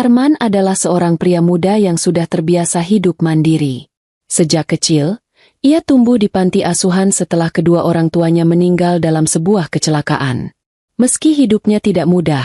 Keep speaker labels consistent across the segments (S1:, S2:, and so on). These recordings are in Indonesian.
S1: Arman adalah seorang pria muda yang sudah terbiasa hidup mandiri. Sejak kecil, ia tumbuh di panti asuhan setelah kedua orang tuanya meninggal dalam sebuah kecelakaan. Meski hidupnya tidak mudah,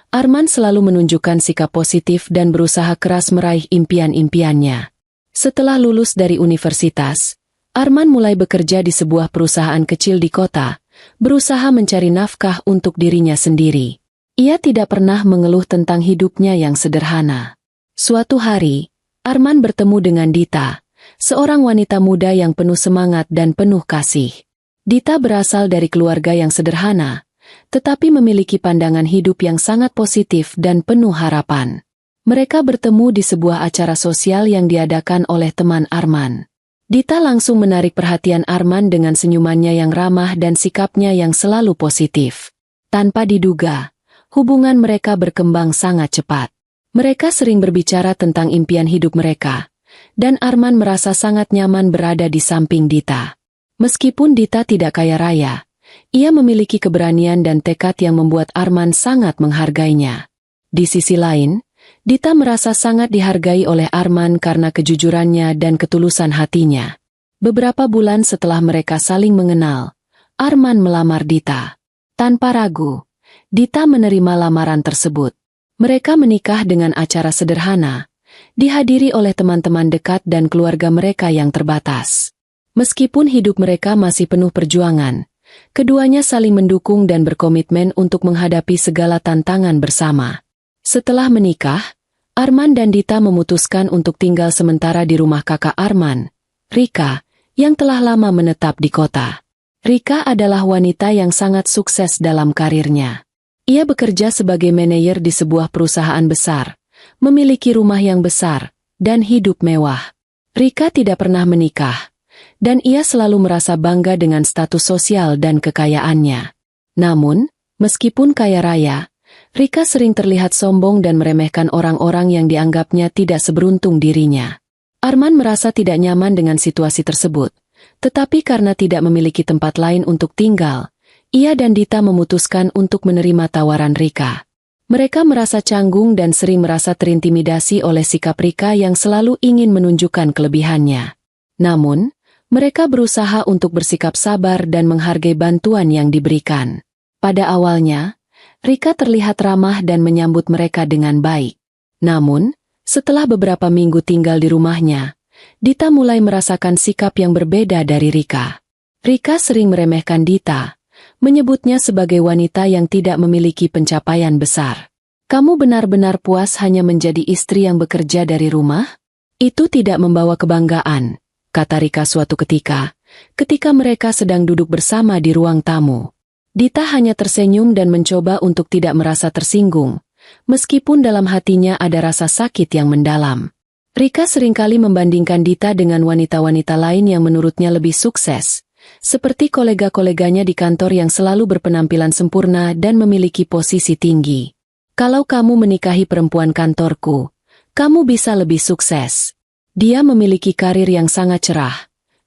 S1: Arman selalu menunjukkan sikap positif dan berusaha keras meraih impian-impiannya. Setelah lulus dari universitas, Arman mulai bekerja di sebuah perusahaan kecil di kota, berusaha mencari nafkah untuk dirinya sendiri. Ia tidak pernah mengeluh tentang hidupnya yang sederhana. Suatu hari, Arman bertemu dengan Dita, seorang wanita muda yang penuh semangat dan penuh kasih. Dita berasal dari keluarga yang sederhana, tetapi memiliki pandangan hidup yang sangat positif dan penuh harapan. Mereka bertemu di sebuah acara sosial yang diadakan oleh teman Arman. Dita langsung menarik perhatian Arman dengan senyumannya yang ramah dan sikapnya yang selalu positif. Tanpa diduga, hubungan mereka berkembang sangat cepat. Mereka sering berbicara tentang impian hidup mereka, dan Arman merasa sangat nyaman berada di samping Dita. Meskipun Dita tidak kaya raya, ia memiliki keberanian dan tekad yang membuat Arman sangat menghargainya. Di sisi lain, Dita merasa sangat dihargai oleh Arman karena kejujurannya dan ketulusan hatinya. Beberapa bulan setelah mereka saling mengenal, Arman melamar Dita. Tanpa ragu, Dita menerima lamaran tersebut. Mereka menikah dengan acara sederhana, dihadiri oleh teman-teman dekat dan keluarga mereka yang terbatas. Meskipun hidup mereka masih penuh perjuangan, keduanya saling mendukung dan berkomitmen untuk menghadapi segala tantangan bersama. Setelah menikah, Arman dan Dita memutuskan untuk tinggal sementara di rumah kakak Arman, Rika, yang telah lama menetap di kota. Rika adalah wanita yang sangat sukses dalam karirnya. Ia bekerja sebagai manajer di sebuah perusahaan besar, memiliki rumah yang besar, dan hidup mewah. Rika tidak pernah menikah, dan ia selalu merasa bangga dengan status sosial dan kekayaannya. Namun, meskipun kaya raya, Rika sering terlihat sombong dan meremehkan orang-orang yang dianggapnya tidak seberuntung dirinya. Arman merasa tidak nyaman dengan situasi tersebut, tetapi karena tidak memiliki tempat lain untuk tinggal, ia dan Dita memutuskan untuk menerima tawaran Rika. Mereka merasa canggung dan sering merasa terintimidasi oleh sikap Rika yang selalu ingin menunjukkan kelebihannya. Namun, mereka berusaha untuk bersikap sabar dan menghargai bantuan yang diberikan. Pada awalnya, Rika terlihat ramah dan menyambut mereka dengan baik. Namun, setelah beberapa minggu tinggal di rumahnya, Dita mulai merasakan sikap yang berbeda dari Rika. Rika sering meremehkan Dita, menyebutnya sebagai wanita yang tidak memiliki pencapaian besar. "Kamu benar-benar puas hanya menjadi istri yang bekerja dari rumah? Itu tidak membawa kebanggaan," kata Rika suatu ketika mereka sedang duduk bersama di ruang tamu. Dita hanya tersenyum dan mencoba untuk tidak merasa tersinggung, meskipun dalam hatinya ada rasa sakit yang mendalam. Rika seringkali membandingkan Dita dengan wanita-wanita lain yang menurutnya lebih sukses, seperti kolega-koleganya di kantor yang selalu berpenampilan sempurna dan memiliki posisi tinggi. "Kalau kamu menikahi perempuan kantorku, kamu bisa lebih sukses. Dia memiliki karir yang sangat cerah,"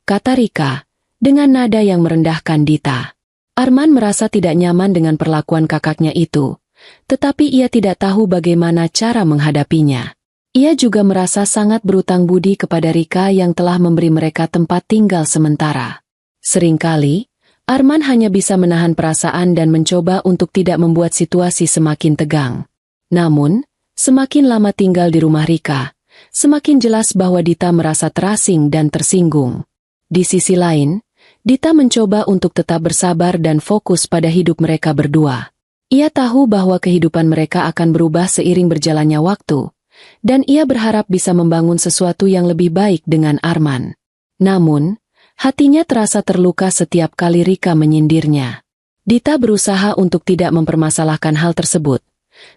S1: kata Rika, dengan nada yang merendahkan Dita. Arman merasa tidak nyaman dengan perlakuan kakaknya itu, tetapi ia tidak tahu bagaimana cara menghadapinya. Ia juga merasa sangat berutang budi kepada Rika yang telah memberi mereka tempat tinggal sementara. Seringkali, Arman hanya bisa menahan perasaan dan mencoba untuk tidak membuat situasi semakin tegang. Namun, semakin lama tinggal di rumah Rika, semakin jelas bahwa Dita merasa terasing dan tersinggung. Di sisi lain, Dita mencoba untuk tetap bersabar dan fokus pada hidup mereka berdua. Ia tahu bahwa kehidupan mereka akan berubah seiring berjalannya waktu, dan ia berharap bisa membangun sesuatu yang lebih baik dengan Arman. Namun, hatinya terasa terluka setiap kali Rika menyindirnya. Dita berusaha untuk tidak mempermasalahkan hal tersebut,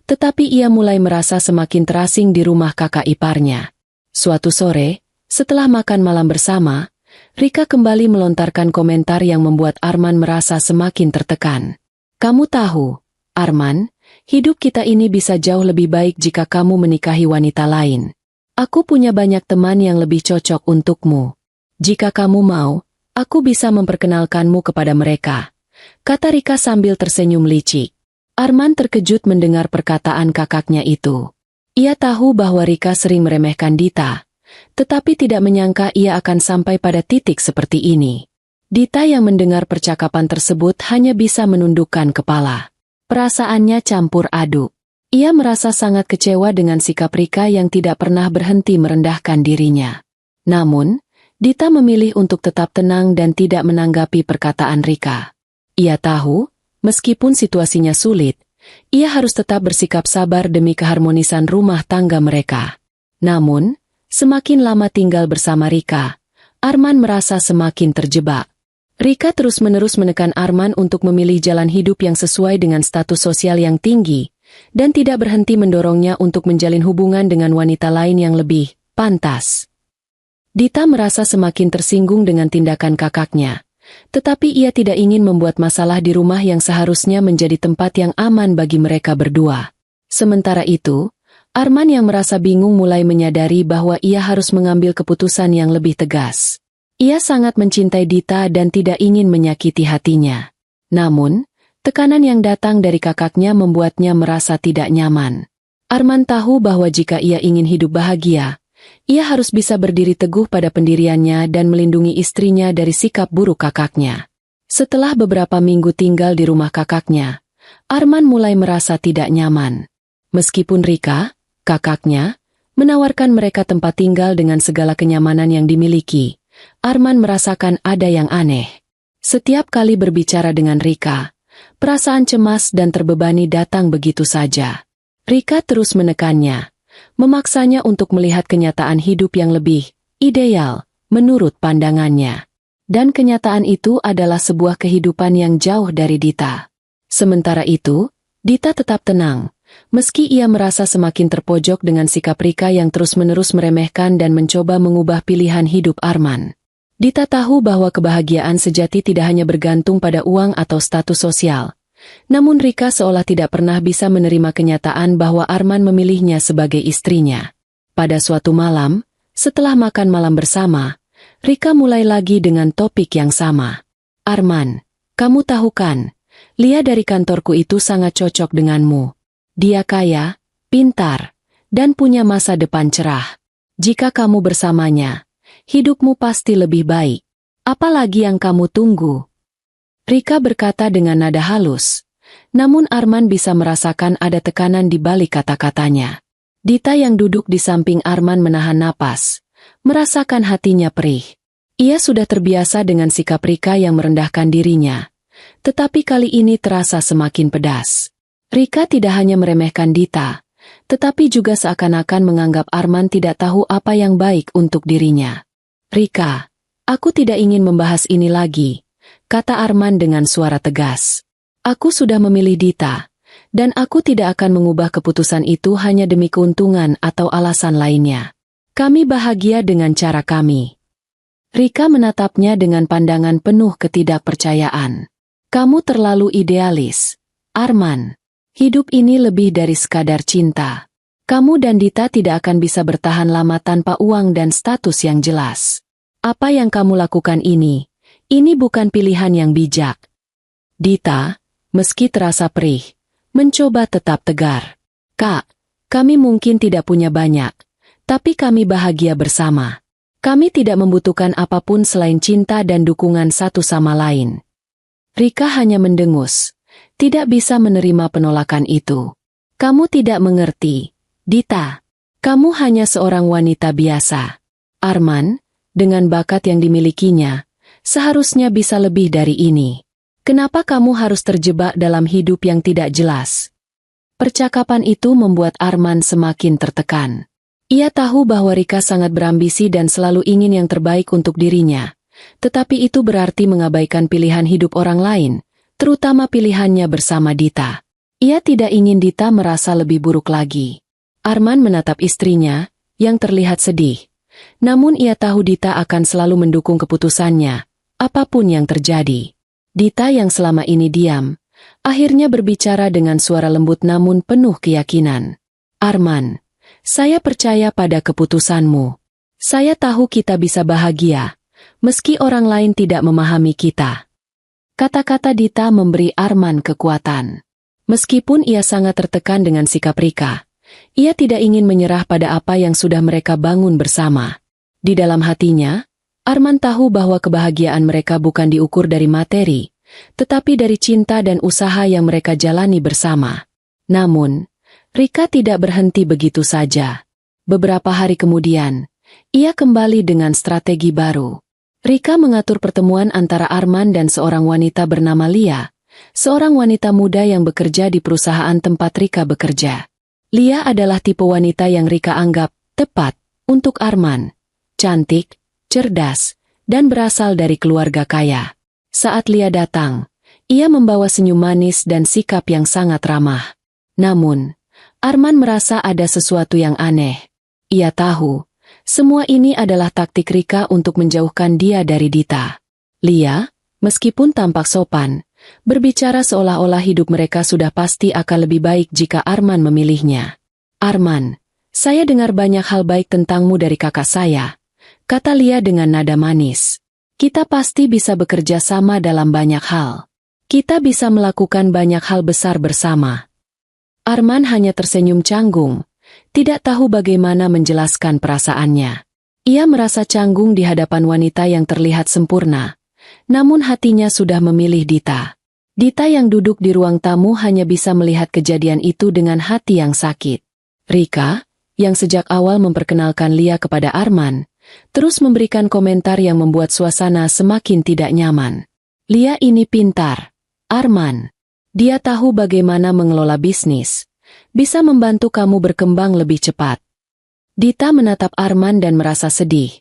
S1: tetapi ia mulai merasa semakin terasing di rumah kakak iparnya. Suatu sore, setelah makan malam bersama, Rika kembali melontarkan komentar yang membuat Arman merasa semakin tertekan. "Kamu tahu, Arman, hidup kita ini bisa jauh lebih baik jika kamu menikahi wanita lain. Aku punya banyak teman yang lebih cocok untukmu. Jika kamu mau, aku bisa memperkenalkanmu kepada mereka," kata Rika sambil tersenyum licik. Arman terkejut mendengar perkataan kakaknya itu. Ia tahu bahwa Rika sering meremehkan Dita, tetapi tidak menyangka ia akan sampai pada titik seperti ini. Dita yang mendengar percakapan tersebut hanya bisa menundukkan kepala. Perasaannya campur aduk. Ia merasa sangat kecewa dengan sikap Rika yang tidak pernah berhenti merendahkan dirinya. Namun, Dita memilih untuk tetap tenang dan tidak menanggapi perkataan Rika. Ia tahu, meskipun situasinya sulit, ia harus tetap bersikap sabar demi keharmonisan rumah tangga mereka. Namun, semakin lama tinggal bersama Rika, Arman merasa semakin terjebak. Rika terus-menerus menekan Arman untuk memilih jalan hidup yang sesuai dengan status sosial yang tinggi, dan tidak berhenti mendorongnya untuk menjalin hubungan dengan wanita lain yang lebih pantas. Dita merasa semakin tersinggung dengan tindakan kakaknya, tetapi ia tidak ingin membuat masalah di rumah yang seharusnya menjadi tempat yang aman bagi mereka berdua. Sementara itu, Arman yang merasa bingung mulai menyadari bahwa ia harus mengambil keputusan yang lebih tegas. Ia sangat mencintai Dita dan tidak ingin menyakiti hatinya. Namun, tekanan yang datang dari kakaknya membuatnya merasa tidak nyaman. Arman tahu bahwa jika ia ingin hidup bahagia, ia harus bisa berdiri teguh pada pendiriannya dan melindungi istrinya dari sikap buruk kakaknya. Setelah beberapa minggu tinggal di rumah kakaknya, Arman mulai merasa tidak nyaman. Meskipun Rika, kakaknya, menawarkan mereka tempat tinggal dengan segala kenyamanan yang dimiliki, Arman merasakan ada yang aneh. Setiap kali berbicara dengan Rika, perasaan cemas dan terbebani datang begitu saja. Rika terus menekannya, memaksanya untuk melihat kenyataan hidup yang lebih ideal menurut pandangannya. Dan kenyataan itu adalah sebuah kehidupan yang jauh dari Dita. Sementara itu, Dita tetap tenang, meski ia merasa semakin terpojok dengan sikap Rika yang terus-menerus meremehkan dan mencoba mengubah pilihan hidup Arman. Dita tahu bahwa kebahagiaan sejati tidak hanya bergantung pada uang atau status sosial. Namun Rika seolah tidak pernah bisa menerima kenyataan bahwa Arman memilihnya sebagai istrinya. Pada suatu malam, setelah makan malam bersama, Rika mulai lagi dengan topik yang sama. "Arman, kamu tahu kan, Lia dari kantorku itu sangat cocok denganmu. Dia kaya, pintar, dan punya masa depan cerah. Jika kamu bersamanya, hidupmu pasti lebih baik. Apalagi yang kamu tunggu?" Rika berkata dengan nada halus, namun Arman bisa merasakan ada tekanan di balik kata-katanya. Dita yang duduk di samping Arman menahan napas, merasakan hatinya perih. Ia sudah terbiasa dengan sikap Rika yang merendahkan dirinya, tetapi kali ini terasa semakin pedas. Rika tidak hanya meremehkan Dita, tetapi juga seakan-akan menganggap Arman tidak tahu apa yang baik untuk dirinya. "Rika, aku tidak ingin membahas ini lagi," kata Arman dengan suara tegas. "Aku sudah memilih Dita, dan aku tidak akan mengubah keputusan itu hanya demi keuntungan atau alasan lainnya. Kami bahagia dengan cara kami." Rika menatapnya dengan pandangan penuh ketidakpercayaan. "Kamu terlalu idealis, Arman. Hidup ini lebih dari sekadar cinta. Kamu dan Dita tidak akan bisa bertahan lama tanpa uang dan status yang jelas. Apa yang kamu lakukan ini bukan pilihan yang bijak." Dita, meski terasa perih, mencoba tetap tegar. "Kak, kami mungkin tidak punya banyak, tapi kami bahagia bersama. Kami tidak membutuhkan apapun selain cinta dan dukungan satu sama lain." Rika hanya mendengus, tidak bisa menerima penolakan itu. "Kamu tidak mengerti, Dita. Kamu hanya seorang wanita biasa. Arman, dengan bakat yang dimilikinya, seharusnya bisa lebih dari ini. Kenapa kamu harus terjebak dalam hidup yang tidak jelas?" Percakapan itu membuat Arman semakin tertekan. Ia tahu bahwa Rika sangat berambisi dan selalu ingin yang terbaik untuk dirinya, tetapi itu berarti mengabaikan pilihan hidup orang lain, terutama pilihannya bersama Dita. Ia tidak ingin Dita merasa lebih buruk lagi. Arman menatap istrinya, yang terlihat sedih. Namun ia tahu Dita akan selalu mendukung keputusannya, apapun yang terjadi. Dita yang selama ini diam, akhirnya berbicara dengan suara lembut namun penuh keyakinan. "Arman, saya percaya pada keputusanmu. Saya tahu kita bisa bahagia, meski orang lain tidak memahami kita." Kata-kata Dita memberi Arman kekuatan. Meskipun ia sangat tertekan dengan sikap Rika, ia tidak ingin menyerah pada apa yang sudah mereka bangun bersama. Di dalam hatinya, Arman tahu bahwa kebahagiaan mereka bukan diukur dari materi, tetapi dari cinta dan usaha yang mereka jalani bersama. Namun, Rika tidak berhenti begitu saja. Beberapa hari kemudian, ia kembali dengan strategi baru. Rika mengatur pertemuan antara Arman dan seorang wanita bernama Lia, seorang wanita muda yang bekerja di perusahaan tempat Rika bekerja. Lia adalah tipe wanita yang Rika anggap tepat untuk Arman. Cantik, cerdas, dan berasal dari keluarga kaya. Saat Lia datang, ia membawa senyum manis dan sikap yang sangat ramah. Namun, Arman merasa ada sesuatu yang aneh. Ia tahu, semua ini adalah taktik Rika untuk menjauhkan dia dari Dita. Lia, meskipun tampak sopan, berbicara seolah-olah hidup mereka sudah pasti akan lebih baik jika Arman memilihnya. "Arman, saya dengar banyak hal baik tentangmu dari kakak saya," kata Lia dengan nada manis. "Kita pasti bisa bekerja sama dalam banyak hal. Kita bisa melakukan banyak hal besar bersama." Arman hanya tersenyum canggung, tidak tahu bagaimana menjelaskan perasaannya. Ia merasa canggung di hadapan wanita yang terlihat sempurna. Namun hatinya sudah memilih Dita. Dita yang duduk di ruang tamu hanya bisa melihat kejadian itu dengan hati yang sakit. Rika, yang sejak awal memperkenalkan Lia kepada Arman, terus memberikan komentar yang membuat suasana semakin tidak nyaman. "Lia ini pintar, Arman. Dia tahu bagaimana mengelola bisnis. Bisa membantu kamu berkembang lebih cepat." Dita menatap Arman dan merasa sedih.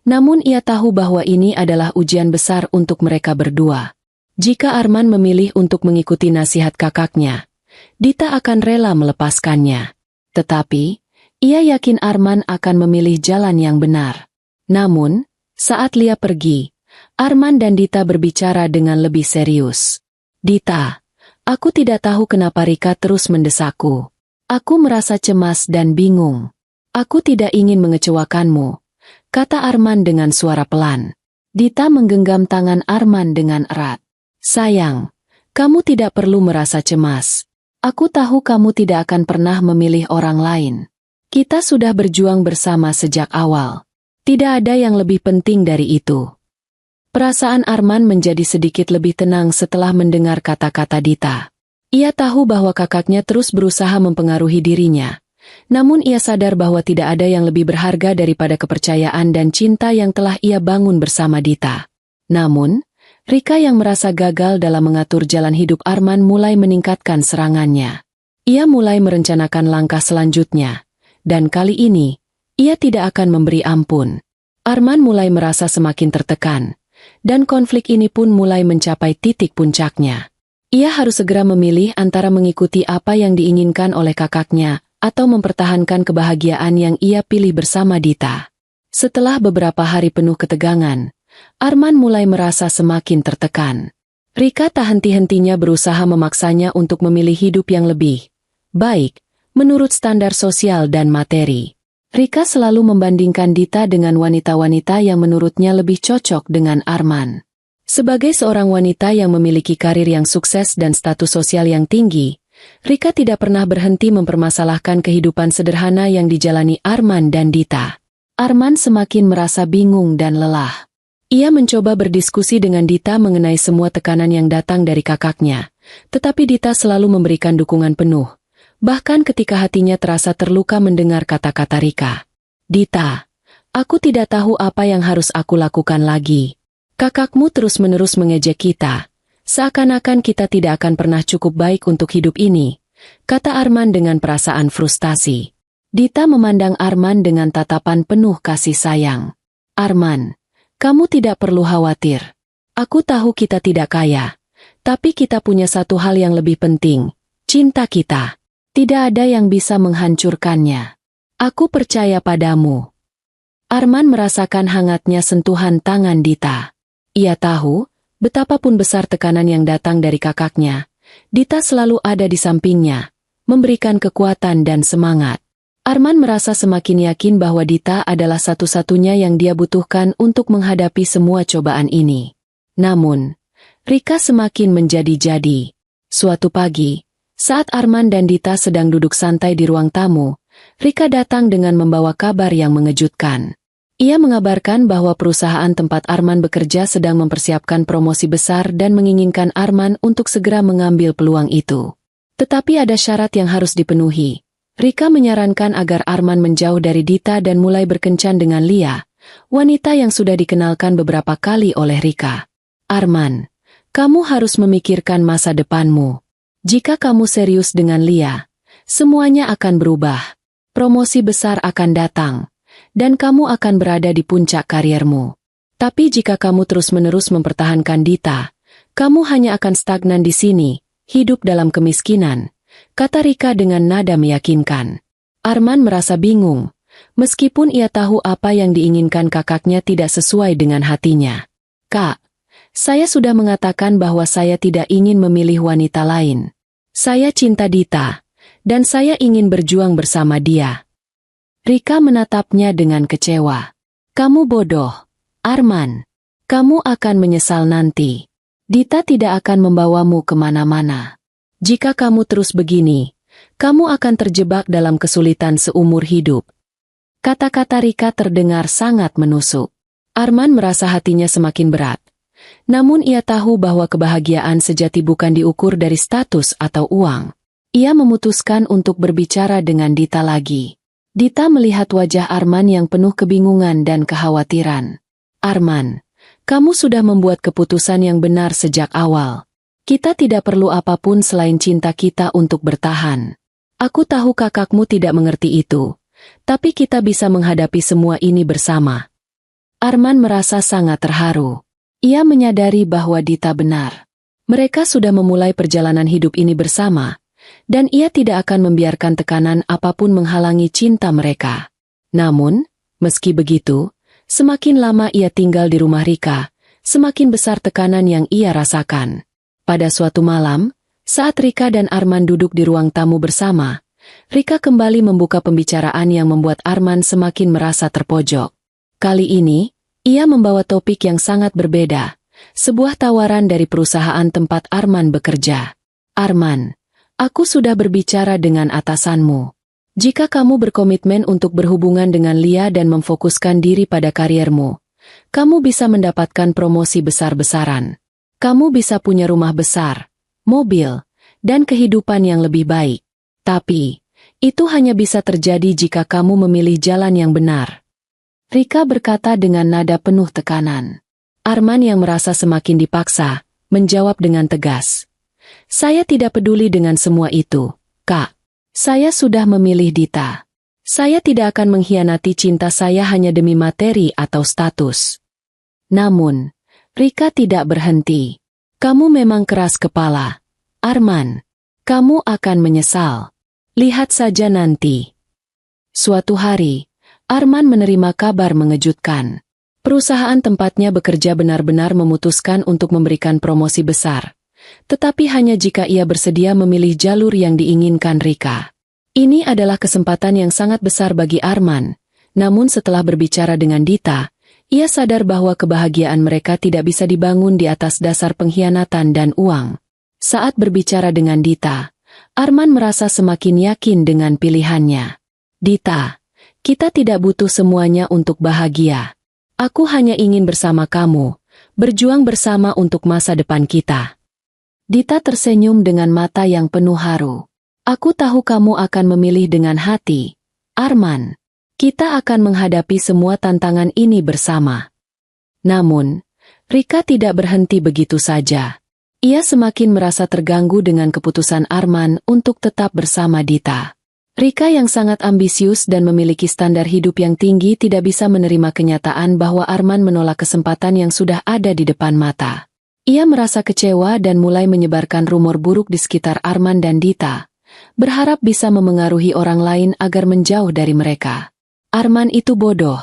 S1: Namun ia tahu bahwa ini adalah ujian besar untuk mereka berdua. Jika Arman memilih untuk mengikuti nasihat kakaknya, Dita akan rela melepaskannya. Tetapi, ia yakin Arman akan memilih jalan yang benar. Namun, saat Lia pergi, Arman dan Dita berbicara dengan lebih serius. "Dita, aku tidak tahu kenapa Rika terus mendesakku. Aku merasa cemas dan bingung. Aku tidak ingin mengecewakanmu," kata Arman dengan suara pelan. Dita menggenggam tangan Arman dengan erat. "Sayang, kamu tidak perlu merasa cemas. Aku tahu kamu tidak akan pernah memilih orang lain. Kita sudah berjuang bersama sejak awal. Tidak ada yang lebih penting dari itu." Perasaan Arman menjadi sedikit lebih tenang setelah mendengar kata-kata Dita. Ia tahu bahwa kakaknya terus berusaha mempengaruhi dirinya. Namun ia sadar bahwa tidak ada yang lebih berharga daripada kepercayaan dan cinta yang telah ia bangun bersama Dita. Namun, Rika yang merasa gagal dalam mengatur jalan hidup Arman mulai meningkatkan serangannya. Ia mulai merencanakan langkah selanjutnya. Dan kali ini, ia tidak akan memberi ampun. Arman mulai merasa semakin tertekan. Dan konflik ini pun mulai mencapai titik puncaknya. Ia harus segera memilih antara mengikuti apa yang diinginkan oleh kakaknya, atau mempertahankan kebahagiaan yang ia pilih bersama Dita. Setelah beberapa hari penuh ketegangan, Arman mulai merasa semakin tertekan. Rika tak henti-hentinya berusaha memaksanya untuk memilih hidup yang lebih baik, menurut standar sosial dan materi. Rika selalu membandingkan Dita dengan wanita-wanita yang menurutnya lebih cocok dengan Arman. Sebagai seorang wanita yang memiliki karir yang sukses dan status sosial yang tinggi, Rika tidak pernah berhenti mempermasalahkan kehidupan sederhana yang dijalani Arman dan Dita. Arman semakin merasa bingung dan lelah. Ia mencoba berdiskusi dengan Dita mengenai semua tekanan yang datang dari kakaknya, tetapi Dita selalu memberikan dukungan penuh, bahkan ketika hatinya terasa terluka mendengar kata-kata Rika. "Dita, aku tidak tahu apa yang harus aku lakukan lagi. Kakakmu terus-menerus mengejek kita. Seakan-akan kita tidak akan pernah cukup baik untuk hidup ini," kata Arman dengan perasaan frustasi. Dita memandang Arman dengan tatapan penuh kasih sayang. "Arman, kamu tidak perlu khawatir. Aku tahu kita tidak kaya, tapi kita punya satu hal yang lebih penting, cinta kita. Tidak ada yang bisa menghancurkannya. Aku percaya padamu." Arman merasakan hangatnya sentuhan tangan Dita. Ia tahu, betapapun besar tekanan yang datang dari kakaknya, Dita selalu ada di sampingnya, memberikan kekuatan dan semangat. Arman merasa semakin yakin bahwa Dita adalah satu-satunya yang dia butuhkan untuk menghadapi semua cobaan ini. Namun, Rika semakin menjadi-jadi. Suatu pagi, Saat Arman dan Dita sedang duduk santai di ruang tamu, Rika datang dengan membawa kabar yang mengejutkan. Ia mengabarkan bahwa perusahaan tempat Arman bekerja sedang mempersiapkan promosi besar dan menginginkan Arman untuk segera mengambil peluang itu. Tetapi ada syarat yang harus dipenuhi. Rika menyarankan agar Arman menjauh dari Dita dan mulai berkencan dengan Lia, wanita yang sudah dikenalkan beberapa kali oleh Rika. Arman, kamu harus memikirkan masa depanmu. Jika kamu serius dengan Lia, semuanya akan berubah. Promosi besar akan datang, dan kamu akan berada di puncak kariermu. Tapi jika kamu terus-menerus mempertahankan Dita, kamu hanya akan stagnan di sini, hidup dalam kemiskinan, kata Rika dengan nada meyakinkan. Arman merasa bingung, meskipun ia tahu apa yang diinginkan kakaknya tidak sesuai dengan hatinya. Kak, saya sudah mengatakan bahwa saya tidak ingin memilih wanita lain. Saya cinta Dita, dan saya ingin berjuang bersama dia. Rika menatapnya dengan kecewa. Kamu bodoh, Arman. Kamu akan menyesal nanti. Dita tidak akan membawamu kemana-mana. Jika kamu terus begini, kamu akan terjebak dalam kesulitan seumur hidup. Kata-kata Rika terdengar sangat menusuk. Arman merasa hatinya semakin berat. Namun ia tahu bahwa kebahagiaan sejati bukan diukur dari status atau uang. Ia memutuskan untuk berbicara dengan Dita lagi. Dita melihat wajah Arman yang penuh kebingungan dan kekhawatiran. Arman, kamu sudah membuat keputusan yang benar sejak awal. Kita tidak perlu apapun selain cinta kita untuk bertahan. Aku tahu kakakmu tidak mengerti itu, tapi kita bisa menghadapi semua ini bersama. Arman merasa sangat terharu. Ia menyadari bahwa Dita benar. Mereka sudah memulai perjalanan hidup ini bersama, dan ia tidak akan membiarkan tekanan apapun menghalangi cinta mereka. Namun, meski begitu, semakin lama ia tinggal di rumah Rika, semakin besar tekanan yang ia rasakan. Pada suatu malam, saat Rika dan Arman duduk di ruang tamu bersama, Rika kembali membuka pembicaraan yang membuat Arman semakin merasa terpojok. Kali ini, ia membawa topik yang sangat berbeda, sebuah tawaran dari perusahaan tempat Arman bekerja. Arman, aku sudah berbicara dengan atasanmu. Jika kamu berkomitmen untuk berhubungan dengan Lia dan memfokuskan diri pada kariermu, kamu bisa mendapatkan promosi besar-besaran. Kamu bisa punya rumah besar, mobil, dan kehidupan yang lebih baik. Tapi, itu hanya bisa terjadi jika kamu memilih jalan yang benar. Rika berkata dengan nada penuh tekanan. Arman yang merasa semakin dipaksa, menjawab dengan tegas. Saya tidak peduli dengan semua itu, Kak. Saya sudah memilih Dita. Saya tidak akan mengkhianati cinta saya hanya demi materi atau status. Namun, Rika tidak berhenti. Kamu memang keras kepala. Arman, kamu akan menyesal. Lihat saja nanti. Suatu hari, Arman menerima kabar mengejutkan. Perusahaan tempatnya bekerja benar-benar memutuskan untuk memberikan promosi besar. Tetapi hanya jika ia bersedia memilih jalur yang diinginkan Rika. Ini adalah kesempatan yang sangat besar bagi Arman. Namun setelah berbicara dengan Dita, ia sadar bahwa kebahagiaan mereka tidak bisa dibangun di atas dasar pengkhianatan dan uang. Saat berbicara dengan Dita, Arman merasa semakin yakin dengan pilihannya. Dita, kita tidak butuh semuanya untuk bahagia. Aku hanya ingin bersama kamu, berjuang bersama untuk masa depan kita. Dita tersenyum dengan mata yang penuh haru. Aku tahu kamu akan memilih dengan hati. Arman, kita akan menghadapi semua tantangan ini bersama. Namun, Rika tidak berhenti begitu saja. Ia semakin merasa terganggu dengan keputusan Arman untuk tetap bersama Dita. Rika yang sangat ambisius dan memiliki standar hidup yang tinggi tidak bisa menerima kenyataan bahwa Arman menolak kesempatan yang sudah ada di depan mata. Ia merasa kecewa dan mulai menyebarkan rumor buruk di sekitar Arman dan Dita, berharap bisa memengaruhi orang lain agar menjauh dari mereka. Arman itu bodoh,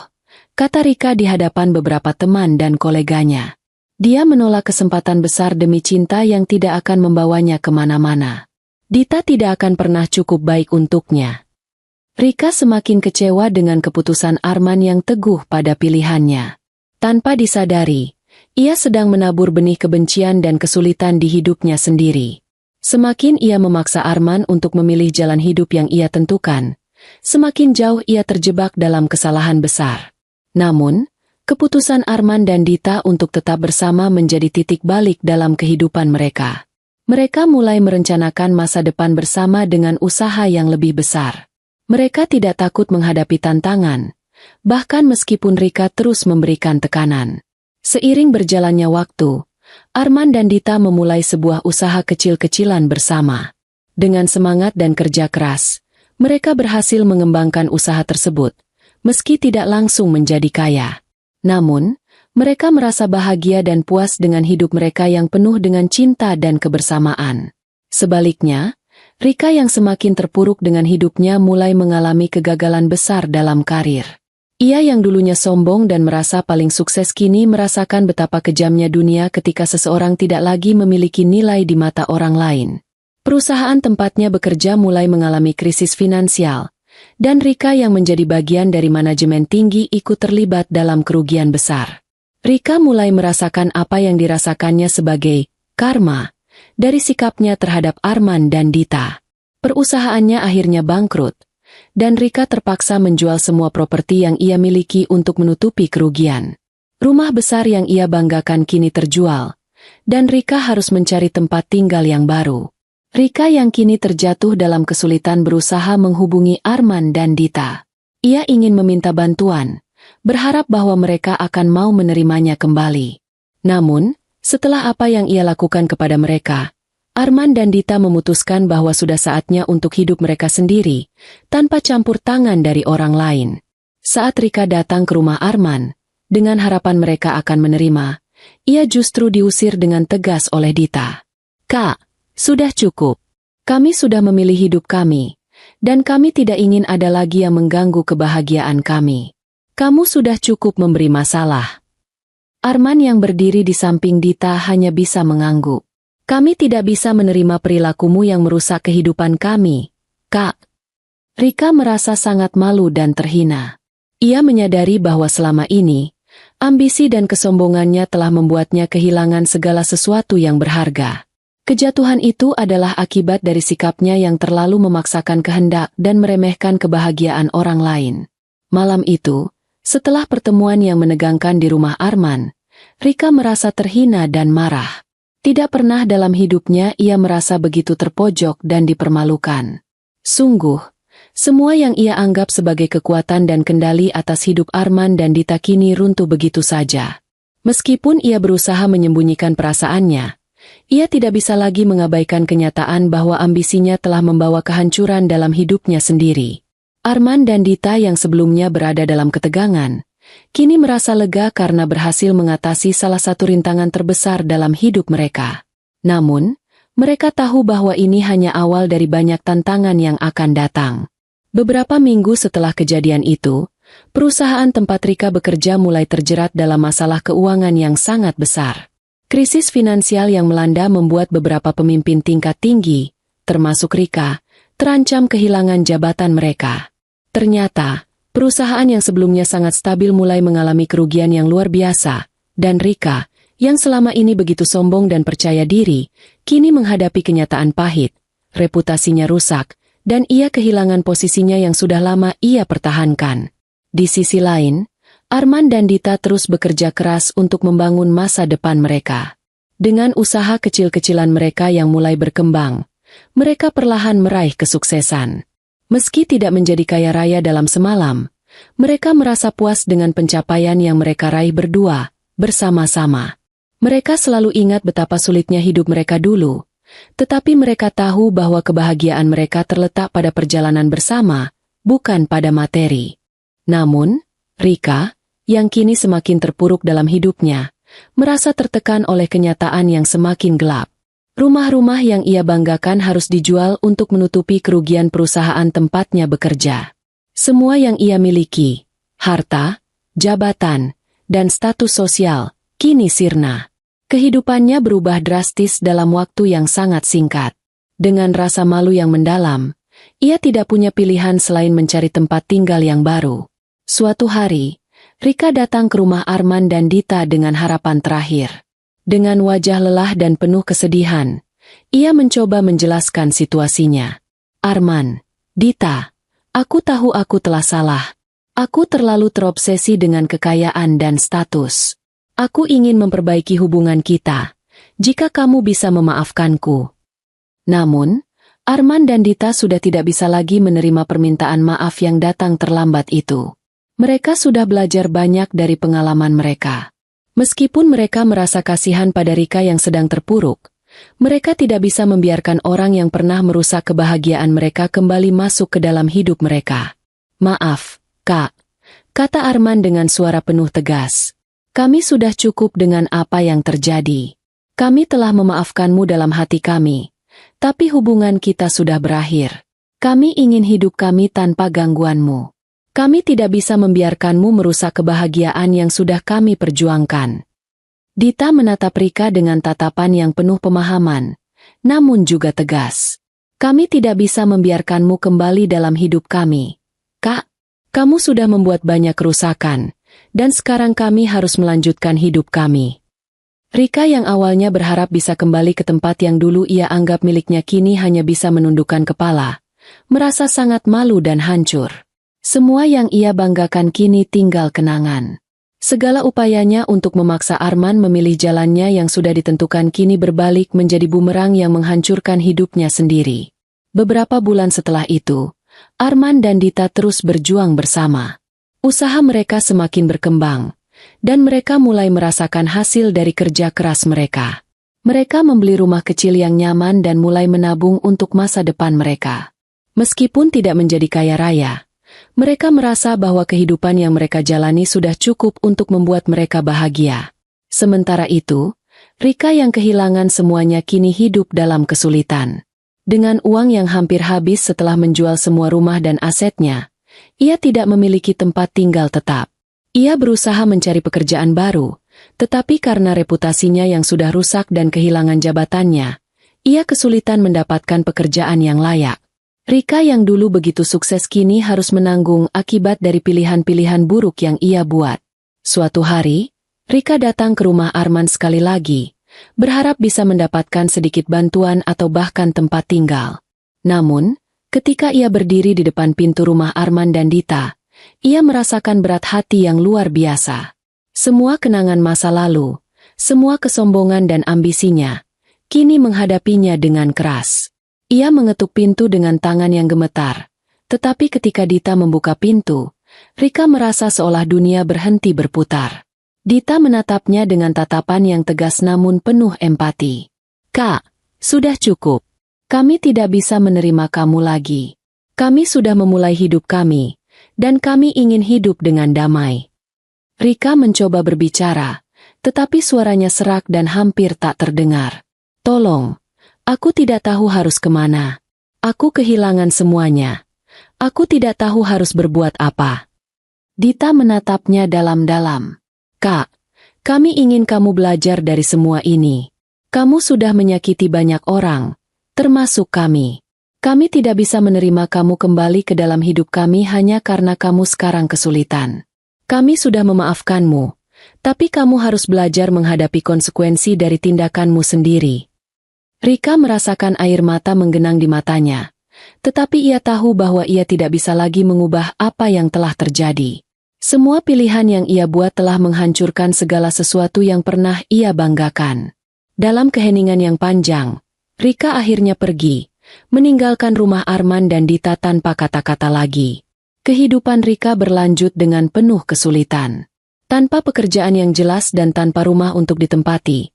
S1: kata Rika di hadapan beberapa teman dan koleganya. Dia menolak kesempatan besar demi cinta yang tidak akan membawanya kemana-mana. Dita tidak akan pernah cukup baik untuknya. Rika semakin kecewa dengan keputusan Arman yang teguh pada pilihannya. Tanpa disadari, ia sedang menabur benih kebencian dan kesulitan di hidupnya sendiri. Semakin ia memaksa Arman untuk memilih jalan hidup yang ia tentukan, semakin jauh ia terjebak dalam kesalahan besar. Namun, keputusan Arman dan Dita untuk tetap bersama menjadi titik balik dalam kehidupan mereka. Mereka mulai merencanakan masa depan bersama dengan usaha yang lebih besar. Mereka tidak takut menghadapi tantangan, bahkan meskipun Rika terus memberikan tekanan. Seiring berjalannya waktu, Arman dan Dita memulai sebuah usaha kecil-kecilan bersama. Dengan semangat dan kerja keras, mereka berhasil mengembangkan usaha tersebut, meski tidak langsung menjadi kaya. Namun, mereka merasa bahagia dan puas dengan hidup mereka yang penuh dengan cinta dan kebersamaan. Sebaliknya, Rika yang semakin terpuruk dengan hidupnya mulai mengalami kegagalan besar dalam karir. Ia yang dulunya sombong dan merasa paling sukses kini merasakan betapa kejamnya dunia ketika seseorang tidak lagi memiliki nilai di mata orang lain. Perusahaan tempatnya bekerja mulai mengalami krisis finansial, dan Rika yang menjadi bagian dari manajemen tinggi ikut terlibat dalam kerugian besar. Rika mulai merasakan apa yang dirasakannya sebagai karma dari sikapnya terhadap Arman dan Dita. Perusahaannya akhirnya bangkrut, dan Rika terpaksa menjual semua properti yang ia miliki untuk menutupi kerugian. Rumah besar yang ia banggakan kini terjual, dan Rika harus mencari tempat tinggal yang baru. Rika yang kini terjatuh dalam kesulitan berusaha menghubungi Arman dan Dita. Ia ingin meminta bantuan, berharap bahwa mereka akan mau menerimanya kembali. Namun, setelah apa yang ia lakukan kepada mereka, Arman dan Dita memutuskan bahwa sudah saatnya untuk hidup mereka sendiri, tanpa campur tangan dari orang lain. Saat Rika datang ke rumah Arman, dengan harapan mereka akan menerima, ia justru diusir dengan tegas oleh Dita. "Kak, sudah cukup. Kami sudah memilih hidup kami, dan kami tidak ingin ada lagi yang mengganggu kebahagiaan kami. Kamu sudah cukup memberi masalah." Arman yang berdiri di samping Dita hanya bisa mengangguk. "Kami tidak bisa menerima perilakumu yang merusak kehidupan kami, Kak." Rika merasa sangat malu dan terhina. Ia menyadari bahwa selama ini, ambisi dan kesombongannya telah membuatnya kehilangan segala sesuatu yang berharga. Kejatuhan itu adalah akibat dari sikapnya yang terlalu memaksakan kehendak dan meremehkan kebahagiaan orang lain. Malam itu, setelah pertemuan yang menegangkan di rumah Arman, Rika merasa terhina dan marah. Tidak pernah dalam hidupnya ia merasa begitu terpojok dan dipermalukan. Sungguh, semua yang ia anggap sebagai kekuatan dan kendali atas hidup Arman dan Dita kini runtuh begitu saja. Meskipun ia berusaha menyembunyikan perasaannya, ia tidak bisa lagi mengabaikan kenyataan bahwa ambisinya telah membawa kehancuran dalam hidupnya sendiri. Arman dan Dita yang sebelumnya berada dalam ketegangan, kini merasa lega karena berhasil mengatasi salah satu rintangan terbesar dalam hidup mereka. Namun, mereka tahu bahwa ini hanya awal dari banyak tantangan yang akan datang. Beberapa minggu setelah kejadian itu, perusahaan tempat Rika bekerja mulai terjerat dalam masalah keuangan yang sangat besar. Krisis finansial yang melanda membuat beberapa pemimpin tingkat tinggi, termasuk Rika, terancam kehilangan jabatan mereka. Ternyata, perusahaan yang sebelumnya sangat stabil mulai mengalami kerugian yang luar biasa, dan Rika, yang selama ini begitu sombong dan percaya diri, kini menghadapi kenyataan pahit, reputasinya rusak, dan ia kehilangan posisinya yang sudah lama ia pertahankan. Di sisi lain, Arman dan Dita terus bekerja keras untuk membangun masa depan mereka. Dengan usaha kecil-kecilan mereka yang mulai berkembang, mereka perlahan meraih kesuksesan. Meski tidak menjadi kaya raya dalam semalam, mereka merasa puas dengan pencapaian yang mereka raih berdua, bersama-sama. Mereka selalu ingat betapa sulitnya hidup mereka dulu, tetapi mereka tahu bahwa kebahagiaan mereka terletak pada perjalanan bersama, bukan pada materi. Namun, Rika, yang kini semakin terpuruk dalam hidupnya, merasa tertekan oleh kenyataan yang semakin gelap. Rumah-rumah yang ia banggakan harus dijual untuk menutupi kerugian perusahaan tempatnya bekerja. Semua yang ia miliki, harta, jabatan, dan status sosial, kini sirna. Kehidupannya berubah drastis dalam waktu yang sangat singkat. Dengan rasa malu yang mendalam, ia tidak punya pilihan selain mencari tempat tinggal yang baru. Suatu hari, Rika datang ke rumah Arman dan Dita dengan harapan terakhir. Dengan wajah lelah dan penuh kesedihan, Ia mencoba menjelaskan situasinya. Arman, Dita, aku tahu aku telah salah. Aku terlalu terobsesi dengan kekayaan dan status. Aku ingin memperbaiki hubungan kita. Jika kamu bisa memaafkanku. Namun, Arman dan Dita sudah tidak bisa lagi menerima permintaan maaf yang datang terlambat itu. Mereka sudah belajar banyak dari pengalaman mereka. Meskipun mereka merasa kasihan pada Rika yang sedang terpuruk, mereka tidak bisa membiarkan orang yang pernah merusak kebahagiaan mereka kembali masuk ke dalam hidup mereka. Maaf, Kak, kata Arman dengan suara penuh tegas. Kami sudah cukup dengan apa yang terjadi. Kami telah memaafkanmu dalam hati kami, tapi hubungan kita sudah berakhir. Kami ingin hidup kami tanpa gangguanmu. Kami tidak bisa membiarkanmu merusak kebahagiaan yang sudah kami perjuangkan. Dita menatap Rika dengan tatapan yang penuh pemahaman, namun juga tegas. Kami tidak bisa membiarkanmu kembali dalam hidup kami. Kak, kamu sudah membuat banyak kerusakan, dan sekarang kami harus melanjutkan hidup kami. Rika yang awalnya berharap bisa kembali ke tempat yang dulu ia anggap miliknya kini hanya bisa menundukkan kepala, merasa sangat malu dan hancur. Semua yang ia banggakan kini tinggal kenangan. Segala upayanya untuk memaksa Arman memilih jalannya yang sudah ditentukan kini berbalik menjadi bumerang yang menghancurkan hidupnya sendiri. Beberapa bulan setelah itu, Arman dan Dita terus berjuang bersama. Usaha mereka semakin berkembang, dan mereka mulai merasakan hasil dari kerja keras mereka. Mereka membeli rumah kecil yang nyaman dan mulai menabung untuk masa depan mereka. Meskipun tidak menjadi kaya raya, mereka merasa bahwa kehidupan yang mereka jalani sudah cukup untuk membuat mereka bahagia. Sementara itu, Rika yang kehilangan semuanya kini hidup dalam kesulitan. Dengan uang yang hampir habis setelah menjual semua rumah dan asetnya, ia tidak memiliki tempat tinggal tetap. Ia berusaha mencari pekerjaan baru, tetapi karena reputasinya yang sudah rusak dan kehilangan jabatannya, ia kesulitan mendapatkan pekerjaan yang layak. Rika yang dulu begitu sukses kini harus menanggung akibat dari pilihan-pilihan buruk yang ia buat. Suatu hari, Rika datang ke rumah Arman sekali lagi, berharap bisa mendapatkan sedikit bantuan atau bahkan tempat tinggal. Namun, ketika ia berdiri di depan pintu rumah Arman dan Dita, ia merasakan berat hati yang luar biasa. Semua kenangan masa lalu, semua kesombongan dan ambisinya, kini menghadapinya dengan keras. Ia mengetuk pintu dengan tangan yang gemetar, tetapi ketika Dita membuka pintu, Rika merasa seolah dunia berhenti berputar. Dita menatapnya dengan tatapan yang tegas namun penuh empati. Kak, sudah cukup. Kami tidak bisa menerima kamu lagi. Kami sudah memulai hidup kami, dan kami ingin hidup dengan damai. Rika mencoba berbicara, tetapi suaranya serak dan hampir tak terdengar. Tolong, aku tidak tahu harus kemana. Aku kehilangan semuanya. Aku tidak tahu harus berbuat apa. Dita menatapnya dalam-dalam. Kak, kami ingin kamu belajar dari semua ini. Kamu sudah menyakiti banyak orang, termasuk kami. Kami tidak bisa menerima kamu kembali ke dalam hidup kami hanya karena kamu sekarang kesulitan. Kami sudah memaafkanmu, tapi kamu harus belajar menghadapi konsekuensi dari tindakanmu sendiri. Rika merasakan air mata menggenang di matanya, tetapi ia tahu bahwa ia tidak bisa lagi mengubah apa yang telah terjadi. Semua pilihan yang ia buat telah menghancurkan segala sesuatu yang pernah ia banggakan. Dalam keheningan yang panjang, Rika akhirnya pergi, meninggalkan rumah Arman dan Dita tanpa kata-kata lagi. Kehidupan Rika berlanjut dengan penuh kesulitan. Tanpa pekerjaan yang jelas dan tanpa rumah untuk ditempati,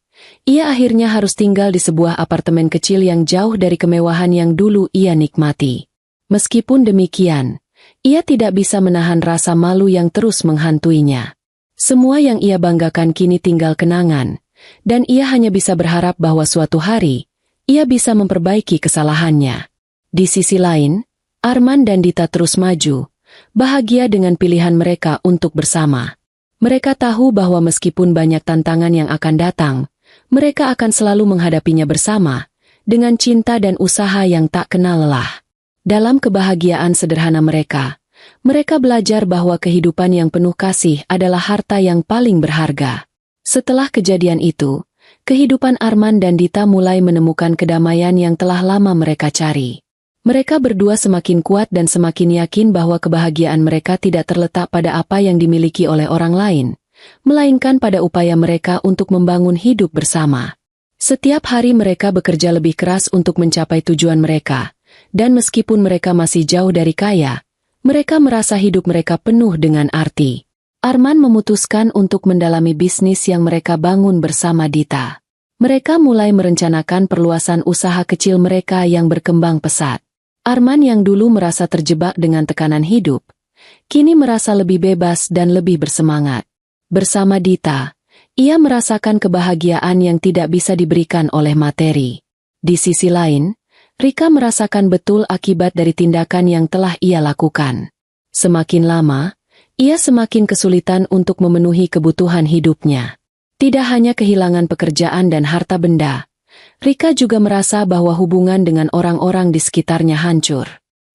S1: ia akhirnya harus tinggal di sebuah apartemen kecil yang jauh dari kemewahan yang dulu ia nikmati. Meskipun demikian, ia tidak bisa menahan rasa malu yang terus menghantuinya. Semua yang ia banggakan kini tinggal kenangan, dan ia hanya bisa berharap bahwa suatu hari, ia bisa memperbaiki kesalahannya. Di sisi lain, Arman dan Dita terus maju, bahagia dengan pilihan mereka untuk bersama. Mereka tahu bahwa meskipun banyak tantangan yang akan datang, mereka akan selalu menghadapinya bersama, dengan cinta dan usaha yang tak kenal lelah. Dalam kebahagiaan sederhana mereka belajar bahwa kehidupan yang penuh kasih adalah harta yang paling berharga. Setelah kejadian itu, kehidupan Arman dan Dita mulai menemukan kedamaian yang telah lama mereka cari. Mereka berdua semakin kuat dan semakin yakin bahwa kebahagiaan mereka tidak terletak pada apa yang dimiliki oleh orang lain, melainkan pada upaya mereka untuk membangun hidup bersama. Setiap hari mereka bekerja lebih keras untuk mencapai tujuan mereka, dan meskipun mereka masih jauh dari kaya, mereka merasa hidup mereka penuh dengan arti. Arman memutuskan untuk mendalami bisnis yang mereka bangun bersama Dita. Mereka mulai merencanakan perluasan usaha kecil mereka yang berkembang pesat. Arman yang dulu merasa terjebak dengan tekanan hidup, kini merasa lebih bebas dan lebih bersemangat. Bersama Dita, ia merasakan kebahagiaan yang tidak bisa diberikan oleh materi. Di sisi lain, Rika merasakan betul akibat dari tindakan yang telah ia lakukan. Semakin lama, ia semakin kesulitan untuk memenuhi kebutuhan hidupnya. Tidak hanya kehilangan pekerjaan dan harta benda, Rika juga merasa bahwa hubungan dengan orang-orang di sekitarnya hancur.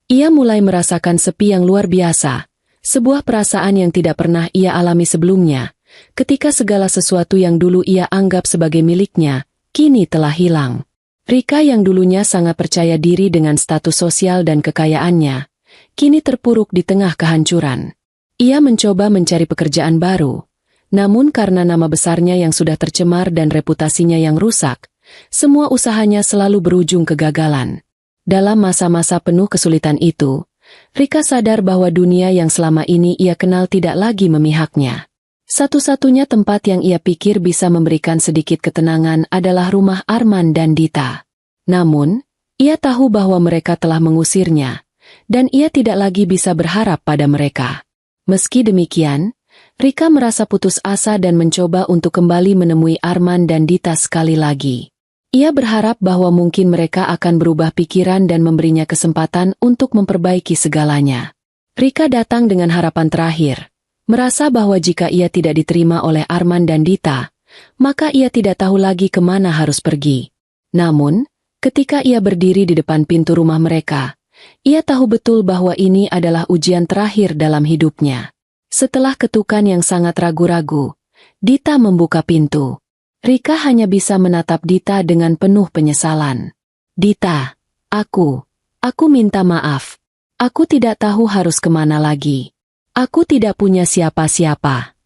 S1: Ia mulai merasakan sepi yang luar biasa, sebuah perasaan yang tidak pernah ia alami sebelumnya, ketika segala sesuatu yang dulu ia anggap sebagai miliknya, kini telah hilang. Rika yang dulunya sangat percaya diri dengan status sosial dan kekayaannya, kini terpuruk di tengah kehancuran. Ia mencoba mencari pekerjaan baru, namun karena nama besarnya yang sudah tercemar dan reputasinya yang rusak, semua usahanya selalu berujung kegagalan. Dalam masa-masa penuh kesulitan itu, Rika sadar bahwa dunia yang selama ini ia kenal tidak lagi memihaknya. Satu-satunya tempat yang ia pikir bisa memberikan sedikit ketenangan adalah rumah Arman dan Dita. Namun, ia tahu bahwa mereka telah mengusirnya, dan ia tidak lagi bisa berharap pada mereka. Meski demikian, Rika merasa putus asa dan mencoba untuk kembali menemui Arman dan Dita sekali lagi. Ia berharap bahwa mungkin mereka akan berubah pikiran dan memberinya kesempatan untuk memperbaiki segalanya. Rika datang dengan harapan terakhir, merasa bahwa jika ia tidak diterima oleh Arman dan Dita, maka ia tidak tahu lagi kemana harus pergi. Namun, ketika ia berdiri di depan pintu rumah mereka, ia tahu betul bahwa ini adalah ujian terakhir dalam hidupnya. Setelah ketukan yang sangat ragu-ragu, Dita membuka pintu. Rika hanya bisa menatap Dita dengan penuh penyesalan. Dita, aku minta maaf. Aku tidak tahu harus kemana lagi. Aku tidak punya siapa-siapa.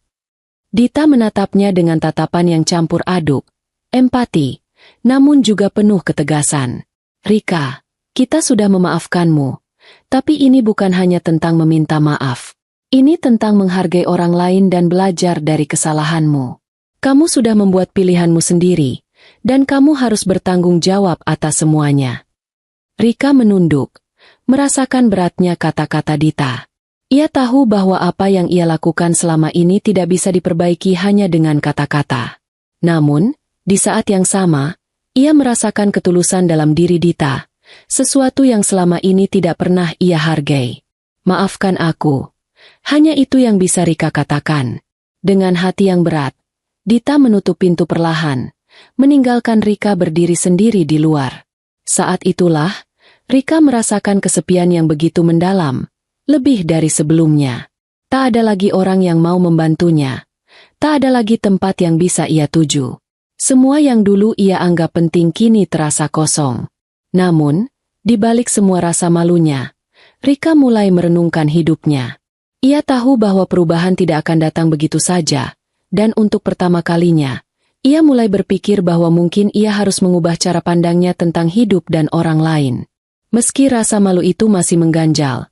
S1: Dita menatapnya dengan tatapan yang campur aduk, empati, namun juga penuh ketegasan. Rika, kita sudah memaafkanmu, tapi ini bukan hanya tentang meminta maaf. Ini tentang menghargai orang lain dan belajar dari kesalahanmu. Kamu sudah membuat pilihanmu sendiri, dan kamu harus bertanggung jawab atas semuanya. Rika menunduk, merasakan beratnya kata-kata Dita. Ia tahu bahwa apa yang ia lakukan selama ini tidak bisa diperbaiki hanya dengan kata-kata. Namun, di saat yang sama, ia merasakan ketulusan dalam diri Dita, sesuatu yang selama ini tidak pernah ia hargai. Maafkan aku. Hanya itu yang bisa Rika katakan. Dengan hati yang berat, Dita menutup pintu perlahan, meninggalkan Rika berdiri sendiri di luar. Saat itulah, Rika merasakan kesepian yang begitu mendalam, lebih dari sebelumnya. Tak ada lagi orang yang mau membantunya. Tak ada lagi tempat yang bisa ia tuju. Semua yang dulu ia anggap penting kini terasa kosong. Namun, di balik semua rasa malunya, Rika mulai merenungkan hidupnya. Ia tahu bahwa perubahan tidak akan datang begitu saja. Dan untuk pertama kalinya, ia mulai berpikir bahwa mungkin ia harus mengubah cara pandangnya tentang hidup dan orang lain. Meski rasa malu itu masih mengganjal,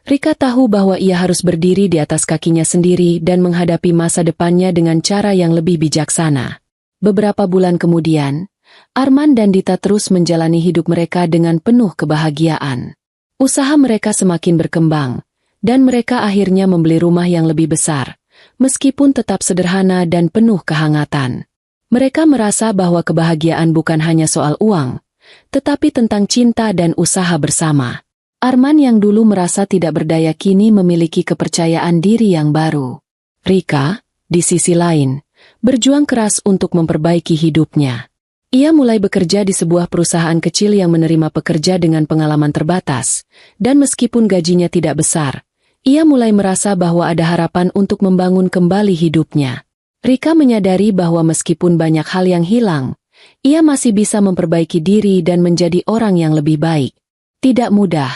S1: Rika tahu bahwa ia harus berdiri di atas kakinya sendiri dan menghadapi masa depannya dengan cara yang lebih bijaksana. Beberapa bulan kemudian, Arman dan Dita terus menjalani hidup mereka dengan penuh kebahagiaan. Usaha mereka semakin berkembang, dan mereka akhirnya membeli rumah yang lebih besar. Meskipun tetap sederhana dan penuh kehangatan. Mereka merasa bahwa kebahagiaan bukan hanya soal uang, tetapi tentang cinta dan usaha bersama. Arman yang dulu merasa tidak berdaya kini memiliki kepercayaan diri yang baru. Rika, di sisi lain, berjuang keras untuk memperbaiki hidupnya. Ia mulai bekerja di sebuah perusahaan kecil yang menerima pekerja dengan pengalaman terbatas, dan meskipun gajinya tidak besar, ia mulai merasa bahwa ada harapan untuk membangun kembali hidupnya. Rika menyadari bahwa meskipun banyak hal yang hilang, ia masih bisa memperbaiki diri dan menjadi orang yang lebih baik. Tidak mudah,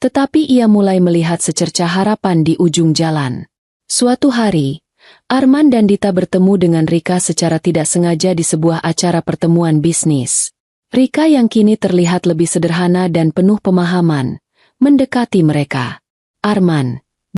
S1: tetapi ia mulai melihat secercah harapan di ujung jalan. Suatu hari, Arman dan Dita bertemu dengan Rika secara tidak sengaja di sebuah acara pertemuan bisnis. Rika yang kini terlihat lebih sederhana dan penuh pemahaman, mendekati mereka. "Arman,